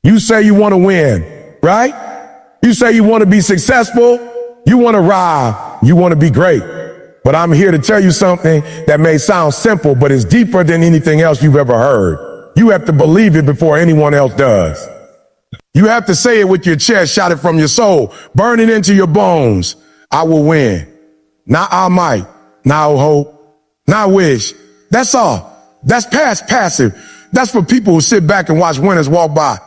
You say you want to win, right? You say you want to be successful. You want to rise. You want to be great. But I'm here to tell you something that may sound simple, but it's deeper than anything else you've ever heard. You have to believe it before anyone else does. You have to say it with your chest, shout it from your soul, burn it into your bones. I will win. Not I might, not I hope, not I wish. That's all. That's past passive. That's for people who sit back and watch winners walk by.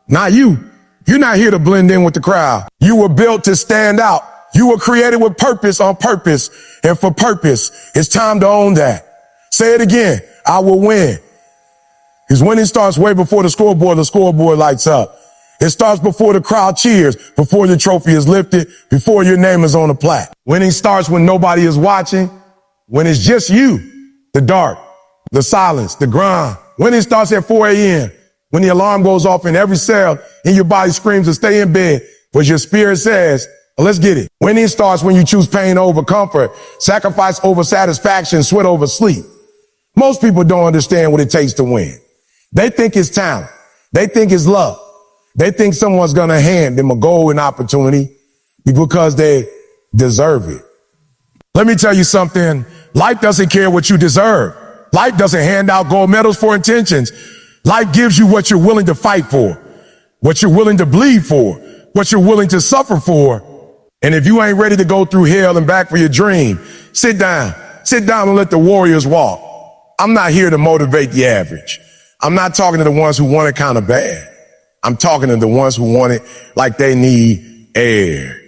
Not you. You're not here to blend in with the crowd. You were built to stand out. You were created with purpose on purpose and for purpose. It's time to own that. Say it again. I will win. Because winning starts way before the scoreboard lights up. It starts before the crowd cheers, before the trophy is lifted, before your name is on the plaque. Winning starts when nobody is watching, when it's just you, the dark, the silence, the grind. Winning starts at 4 a.m. when the alarm goes off and every cell in your body screams to stay in bed, but your spirit says, let's get it. Winning starts when you choose pain over comfort, sacrifice over satisfaction, sweat over sleep. Most people don't understand what it takes to win. They think it's talent. They think it's luck. They think someone's going to hand them a golden opportunity because they deserve it. Let me tell you something. Life doesn't care what you deserve. Life doesn't hand out gold medals for intentions. Life gives you what you're willing to fight for, what you're willing to bleed for, what you're willing to suffer for. And if you ain't ready to go through hell and back for your dream, sit down and let the warriors walk. I'm not here to motivate the average. I'm not talking to the ones who want it kind of bad. I'm talking to the ones who want it like they need air.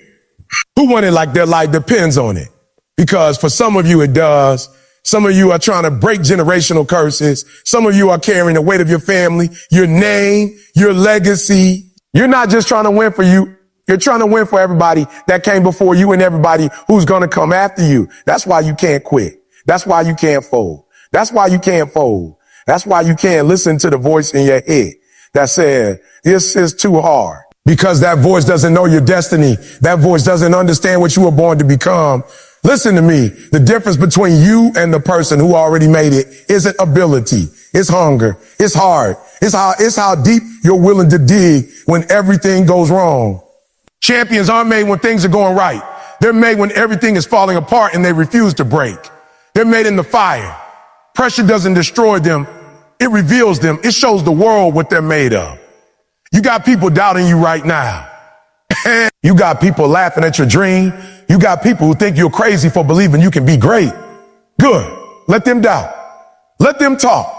Who want it like their life depends on it? Because for some of you, it does. Some of you are trying to break generational curses. Some of you are carrying the weight of your family, your name, your legacy. You're not just trying to win for you. You're trying to win for everybody that came before you and everybody who's going to come after you. That's why you can't quit. That's why you can't fold. That's why you can't fold. That's why you can't listen to the voice in your head that says, this is too hard. Because that voice doesn't know your destiny. That voice doesn't understand what you were born to become. Listen to me. The difference between you and the person who already made it isn't ability. It's hunger. It's hard. It's how deep you're willing to dig when everything goes wrong. Champions aren't made when things are going right. They're made when everything is falling apart and they refuse to break. They're made in the fire. Pressure doesn't destroy them. It reveals them. It shows the world what they're made of. You got people doubting you right now. You got people laughing at your dream. You got people who think you're crazy for believing you can be great. Good. Let them doubt. Let them talk.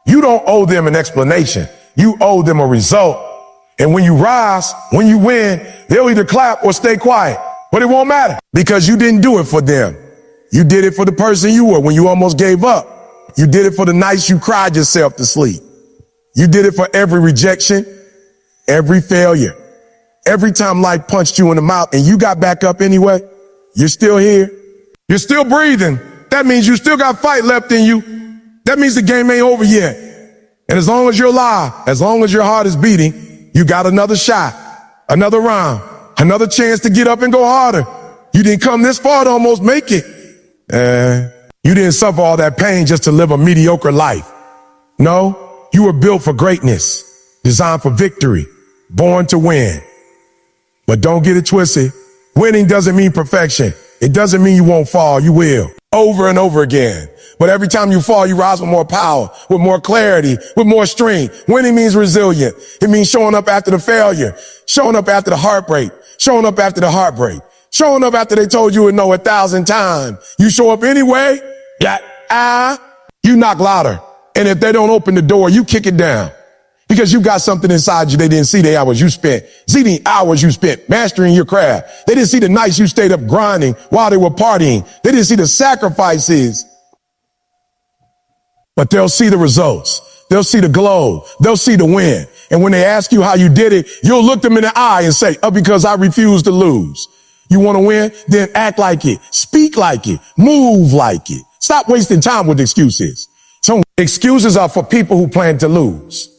You don't owe them an explanation. You owe them a result. And when you rise, when you win, they'll either clap or stay quiet. But it won't matter because you didn't do it for them. You did it for the person you were when you almost gave up. You did it for the nights you cried yourself to sleep. You did it for every rejection, every failure, every time life punched you in the mouth and you got back up anyway. You're still here. You're still breathing. That means you still got fight left in you. That means the game ain't over yet. And as long as you're alive, as long as your heart is beating, you got another shot, another round, another chance to get up and go harder. You didn't come this far to almost make it. You didn't suffer all that pain just to live a mediocre life. No, you were built for greatness, designed for victory, born to win. But don't get it twisted. Winning doesn't mean perfection. It doesn't mean you won't fall. You will. Over and over again. But every time you fall, you rise with more power, with more clarity, with more strength. Winning means resilient. It means showing up after the failure, showing up after the heartbreak, showing up after the heartbreak, showing up after they told you would know 1,000 times. You show up anyway. You knock louder. And if they don't open the door, you kick it down. Because you got something inside you they didn't see the hours you spent. See the hours you spent mastering your craft. They didn't see the nights you stayed up grinding while they were partying. They didn't see the sacrifices. But they'll see the results. They'll see the glow. They'll see the win. And when they ask you how you did it, you'll look them in the eye and say, because I refuse to lose. You want to win? Then act like it. Speak like it. Move like it. Stop wasting time with excuses. So excuses are for people who plan to lose.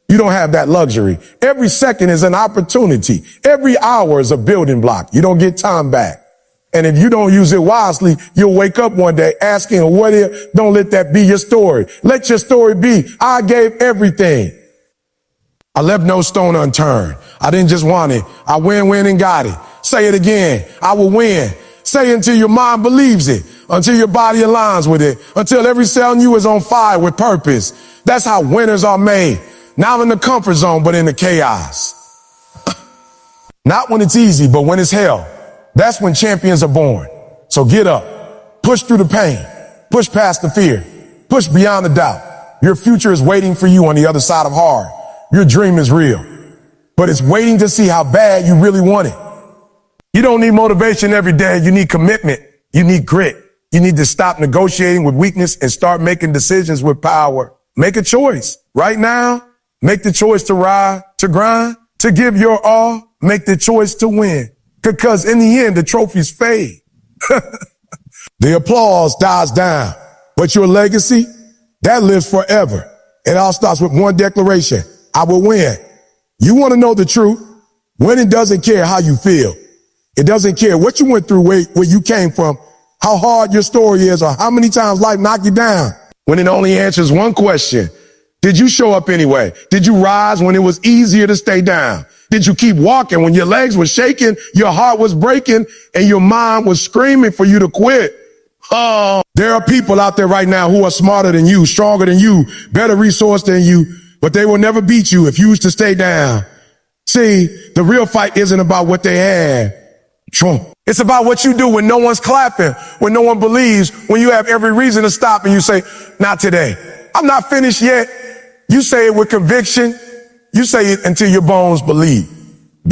You don't have that luxury. Every second is an opportunity. Every hour is a building block. You don't get time back. And if you don't use it wisely, you'll wake up one day asking, what if? Don't let that be your story. Let your story be, I gave everything. I left no stone unturned. I didn't just want it. I win and got it. Say it again. I will win. Say it until your mind believes it, until your body aligns with it, until every cell in you is on fire with purpose. That's how winners are made. Not in the comfort zone, but in the chaos. Not when it's easy, but when it's hell. That's when champions are born. So get up, push through the pain, push past the fear, push beyond the doubt. Your future is waiting for you on the other side of hard. Your dream is real, but it's waiting to see how bad you really want it. You don't need motivation every day. You need commitment. You need grit. You need to stop negotiating with weakness and start making decisions with power. Make a choice right now. Make the choice to ride, to grind, to give your all. Make the choice to win, because in the end, the trophies fade. The applause dies down, but your legacy, that lives forever. It all starts with one declaration. I will win. You want to know the truth? Winning doesn't care how you feel. It doesn't care what you went through, where you came from, how hard your story is, or how many times life knocked you down. Winning only answers one question. Did you show up anyway? Did you rise when it was easier to stay down? Did you keep walking when your legs were shaking, your heart was breaking, and your mind was screaming for you to quit? Oh, there are people out there right now who are smarter than you, stronger than you, better resourced than you, but they will never beat you if you used to stay down. See, the real fight isn't about what they had. It's about what you do when no one's clapping, when no one believes, when you have every reason to stop and you say, not today. I'm not finished yet. You say it with conviction. You say it until your bones believe.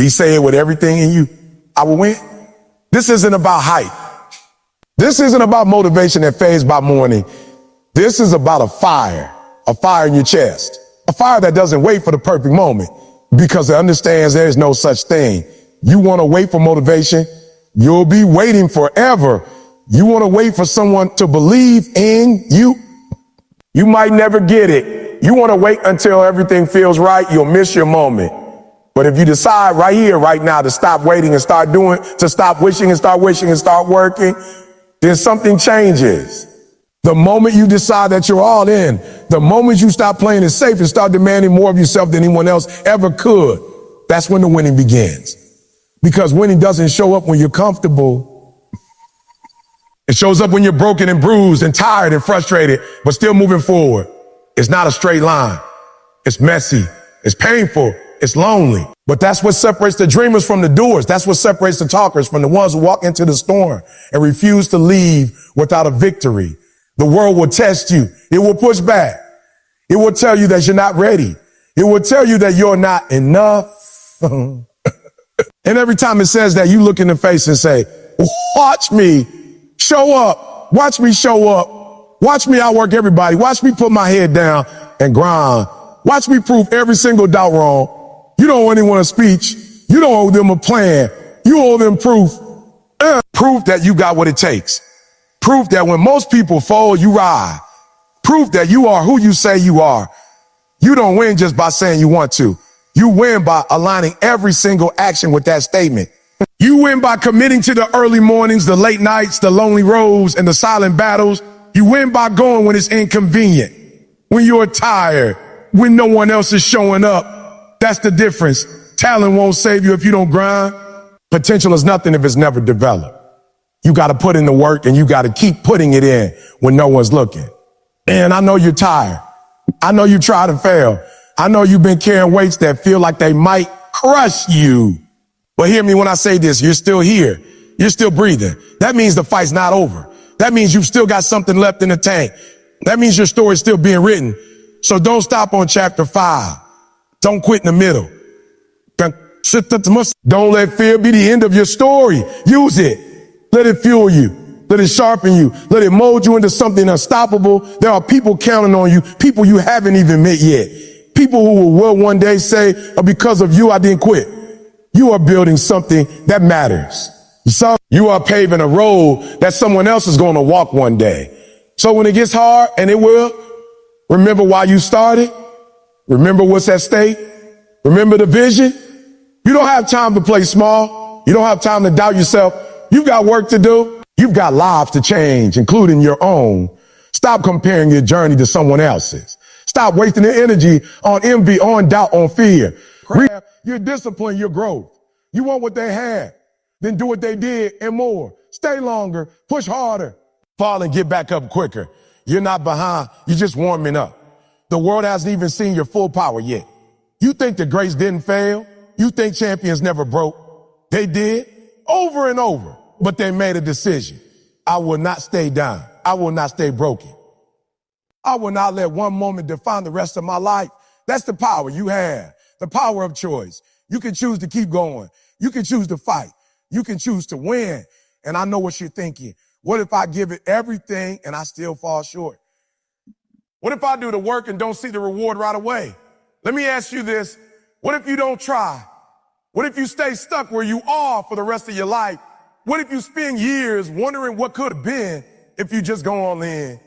Say it with everything in you. I will win. This isn't about hype. This isn't about motivation that fades by morning. This is about a fire in your chest, a fire that doesn't wait for the perfect moment because it understands there is no such thing. You want to wait for motivation, you'll be waiting forever. You want to wait for someone to believe in you, you might never get it. You want to wait until everything feels right, you'll miss your moment. But if you decide right here, right now, to stop waiting and start doing, to stop wishing and start working, then something changes. The moment you decide that you're all in, the moment you stop playing it safe and start demanding more of yourself than anyone else ever could, that's when the winning begins. Because winning doesn't show up when you're comfortable. It shows up when you're broken and bruised and tired and frustrated, but still moving forward. It's not a straight line. It's messy. It's painful. It's lonely. But that's what separates the dreamers from the doers. That's what separates the talkers from the ones who walk into the storm and refuse to leave without a victory. The world will test you. It will push back. It will tell you that you're not ready. It will tell you that you're not enough. And every time it says that, you look in the face and say, watch me show up. Watch me show up. Watch me outwork everybody. Watch me put my head down and grind. Watch me prove every single doubt wrong. You don't owe anyone a speech. You don't owe them a plan. You owe them proof. Proof that you got what it takes. Proof that when most people fall, you rise. Proof that you are who you say you are. You don't win just by saying you want to. You win by aligning every single action with that statement. You win by committing to the early mornings, the late nights, the lonely roads, and the silent battles. You win by going when it's inconvenient, when you're tired, when no one else is showing up. That's the difference. Talent won't save you if you don't grind. Potential is nothing if it's never developed. You got to put in the work and you got to keep putting it in when no one's looking. And I know you're tired. I know you tried and failed. I know you've been carrying weights that feel like they might crush you. But hear me when I say this, you're still here. You're still breathing. That means the fight's not over. That means you've still got something left in the tank. That means your story's still being written. So don't stop on chapter 5. Don't quit in the middle. Don't let fear be the end of your story. Use it. Let it fuel you. Let it sharpen you. Let it mold you into something unstoppable. There are people counting on you, people you haven't even met yet. People who will one day say, oh, because of you, I didn't quit. You are building something that matters. You are paving a road that someone else is going to walk one day. So when it gets hard, and it will, remember why you started. Remember what's at stake. Remember the vision. You don't have time to play small. You don't have time to doubt yourself. You've got work to do. You've got lives to change, including your own. Stop comparing your journey to someone else's. Stop wasting your energy on envy, on doubt, on fear. You're disciplined, your growth. You want what they had, then do what they did and more. Stay longer, push harder, fall and get back up quicker. You're not behind, you're just warming up. The world hasn't even seen your full power yet. You think the greats didn't fail? You think champions never broke? They did, over and over, but they made a decision. I will not stay down. I will not stay broken. I will not let one moment define the rest of my life. That's the power you have, the power of choice. You can choose to keep going. You can choose to fight. You can choose to win. And I know what you're thinking. What if I give it everything and I still fall short? What if I do the work and don't see the reward right away? Let me ask you this. What if you don't try? What if you stay stuck where you are for the rest of your life? What if you spend years wondering what could have been if you just go all in?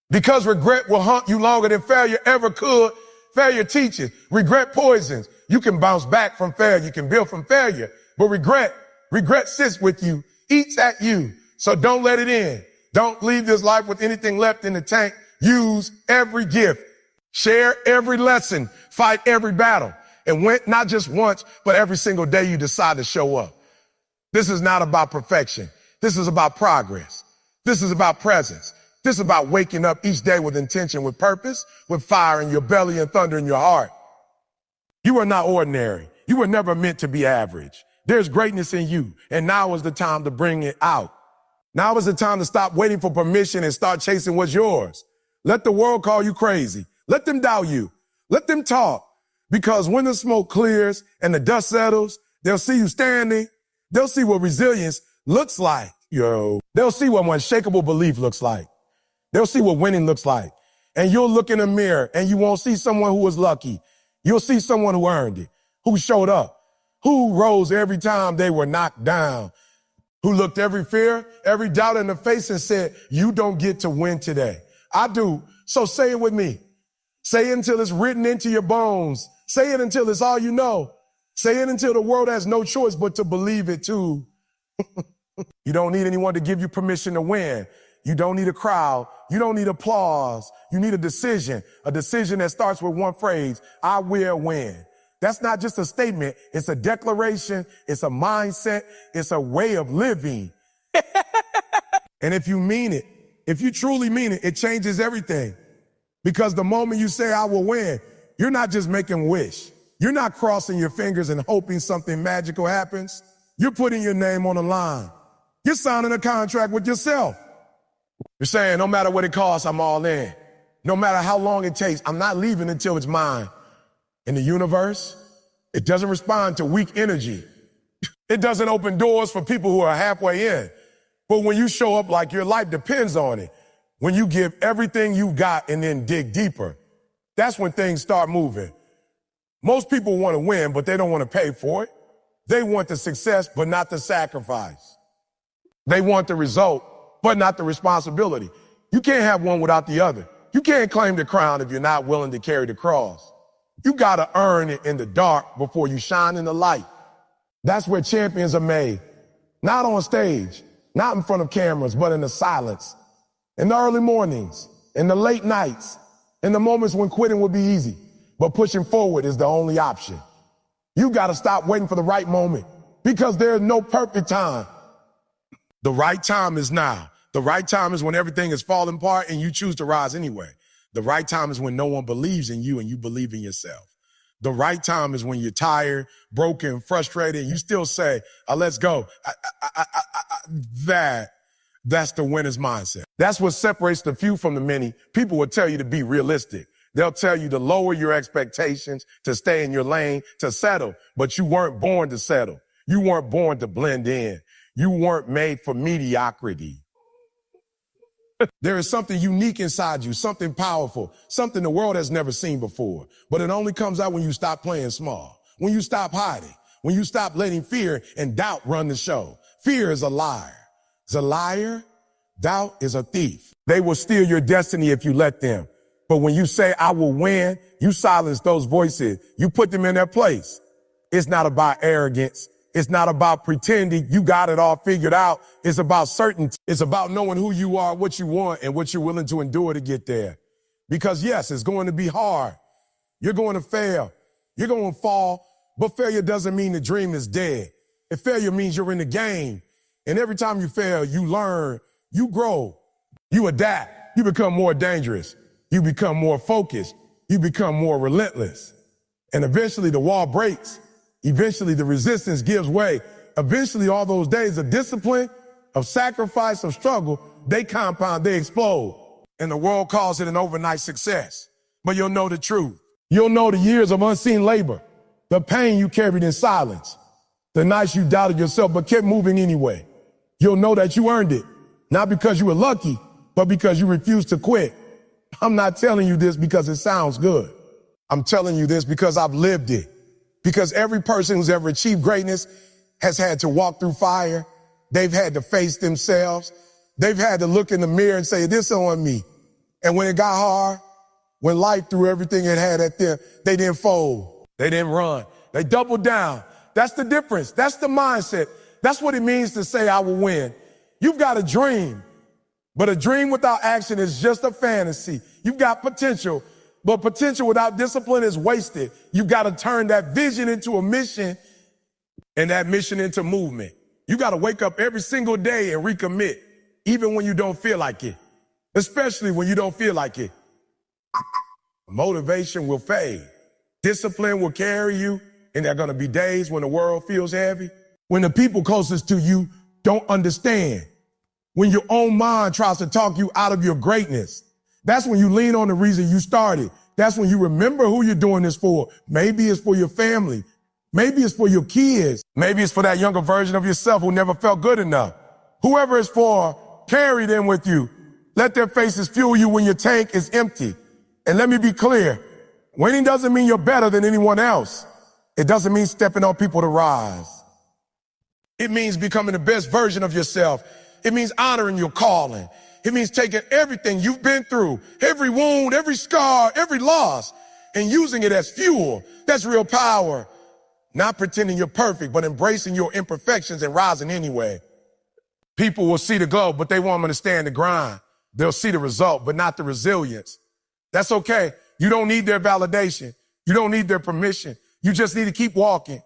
Because regret will haunt you longer than failure ever could. Failure teaches. Regret poisons. You can bounce back from failure. You can build from failure. But regret sits with you, eats at you. So don't let it in. Don't leave this life with anything left in the tank. Use every gift. Share every lesson. Fight every battle. And win not just once, but every single day you decide to show up. This is not about perfection. This is about progress. This is about presence. This is about waking up each day with intention, with purpose, with fire in your belly and thunder in your heart. You are not ordinary. You were never meant to be average. There's greatness in you, and now is the time to bring it out. Now is the time to stop waiting for permission and start chasing what's yours. Let the world call you crazy. Let them doubt you. Let them talk. Because when the smoke clears and the dust settles, they'll see you standing. They'll see what resilience looks like, They'll see what unshakable belief looks like. They'll see what winning looks like. And you'll look in the mirror and you won't see someone who was lucky. You'll see someone who earned it, who showed up, who rose every time they were knocked down, who looked every fear, every doubt in the face and said, you don't get to win today. I do. So say it with me. Say it until it's written into your bones. Say it until it's all you know. Say it until the world has no choice but to believe it too. You don't need anyone to give you permission to win. You don't need a crowd. You don't need applause. You need a decision that starts with one phrase, I will win. That's not just a statement. It's a declaration. It's a mindset. It's a way of living. And if you mean it, if you truly mean it, it changes everything. Because the moment you say, I will win, you're not just making a wish. You're not crossing your fingers and hoping something magical happens. You're putting your name on the line. You're signing a contract with yourself. You're saying, no matter what it costs, I'm all in. No matter how long it takes, I'm not leaving until it's mine. In the universe, it doesn't respond to weak energy. It doesn't open doors for people who are halfway in. But when you show up like your life depends on it, when you give everything you got and then dig deeper, that's when things start moving. Most people want to win, but they don't want to pay for it. They want the success, but not the sacrifice. They want the result, but not the responsibility. You can't have one without the other. You can't claim the crown if you're not willing to carry the cross. You got to earn it in the dark before you shine in the light. That's where champions are made. Not on stage, not in front of cameras, but in the silence. In the early mornings, in the late nights, in the moments when quitting would be easy, but pushing forward is the only option. You got to stop waiting for the right moment because there's no perfect time. The right time is now. The right time is when everything is falling apart and you choose to rise anyway. The right time is when no one believes in you and you believe in yourself. The right time is when you're tired, broken, frustrated, and you still say, let's go. That's the winner's mindset. That's what separates the few from the many. People will tell you to be realistic. They'll tell you to lower your expectations, to stay in your lane, to settle. But you weren't born to settle. You weren't born to blend in. You weren't made for mediocrity. There is something unique inside you, something powerful, something the world has never seen before. But it only comes out when you stop playing small, when you stop hiding, when you stop letting fear and doubt run the show. Fear is a liar. It's a liar. Doubt is a thief. They will steal your destiny if you let them. But when you say, I will win, you silence those voices. You put them in their place. It's not about arrogance. It's not about pretending you got it all figured out. It's about certainty. It's about knowing who you are, what you want, and what you're willing to endure to get there. Because yes, it's going to be hard. You're going to fail. You're going to fall. But failure doesn't mean the dream is dead. And failure means you're in the game. And every time you fail, you learn, you grow, you adapt, you become more dangerous, you become more focused, you become more relentless. And eventually the wall breaks. Eventually the resistance gives way. Eventually all those days of discipline, of sacrifice, of struggle, they compound, they explode. And the world calls it an overnight success. But you'll know the truth. You'll know the years of unseen labor, the pain you carried in silence, the nights you doubted yourself but kept moving anyway. You'll know that you earned it, not because you were lucky, but because you refused to quit. I'm not telling you this because it sounds good. I'm telling you this because I've lived it. Because every person who's ever achieved greatness has had to walk through fire. They've had to face themselves. They've had to look in the mirror and say, this on me. And when it got hard, when life threw everything it had at them, they didn't fold. They didn't run. They doubled down. That's the difference. That's the mindset. That's what it means to say I will win. You've got a dream, but a dream without action is just a fantasy. You've got potential, but potential without discipline is wasted. You've got to turn that vision into a mission and that mission into movement. You got to wake up every single day and recommit, even when you don't feel like it, especially when you don't feel like it. Motivation will fade. Discipline will carry you, and there are going to be days when the world feels heavy, when the people closest to you don't understand, when your own mind tries to talk you out of your greatness. That's when you lean on the reason you started. That's when you remember who you're doing this for. Maybe it's for your family. Maybe it's for your kids. Maybe it's for that younger version of yourself who never felt good enough. Whoever it's for, carry them with you. Let their faces fuel you when your tank is empty. And let me be clear, winning doesn't mean you're better than anyone else. It doesn't mean stepping on people to rise. It means becoming the best version of yourself. It means honoring your calling. It means taking everything you've been through, every wound, every scar, every loss, and using it as fuel. That's real power. Not pretending you're perfect, but embracing your imperfections and rising anyway. People will see the glow, but they won't understand the grind. They'll see the result, but not the resilience. That's okay. You don't need their validation. You don't need their permission. You just need to keep walking,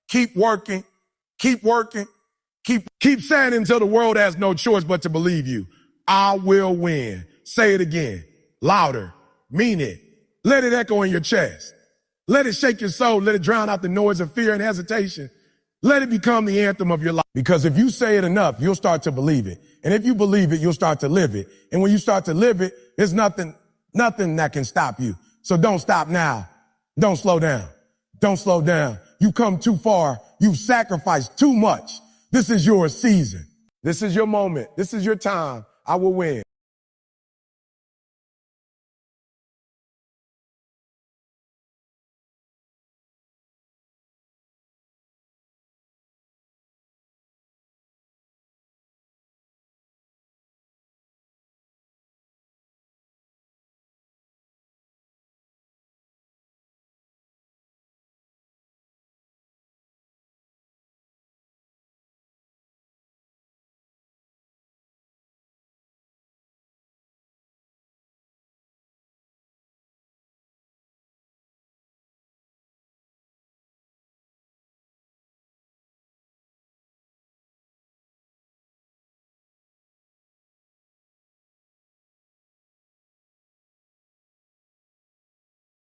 keep working, keep working, keep saying until the world has no choice but to believe you. I will win. Say it again, louder, mean it. Let it echo in your chest. Let it shake your soul. Let it drown out the noise of fear and hesitation. Let it become the anthem of your life. Because if you say it enough, you'll start to believe it. And if you believe it, you'll start to live it. And when you start to live it, there's nothing that can stop you. So don't stop now. Don't slow down. Don't slow down. You've come too far. You've sacrificed too much. This is your season. This is your moment. This is your time. I will win.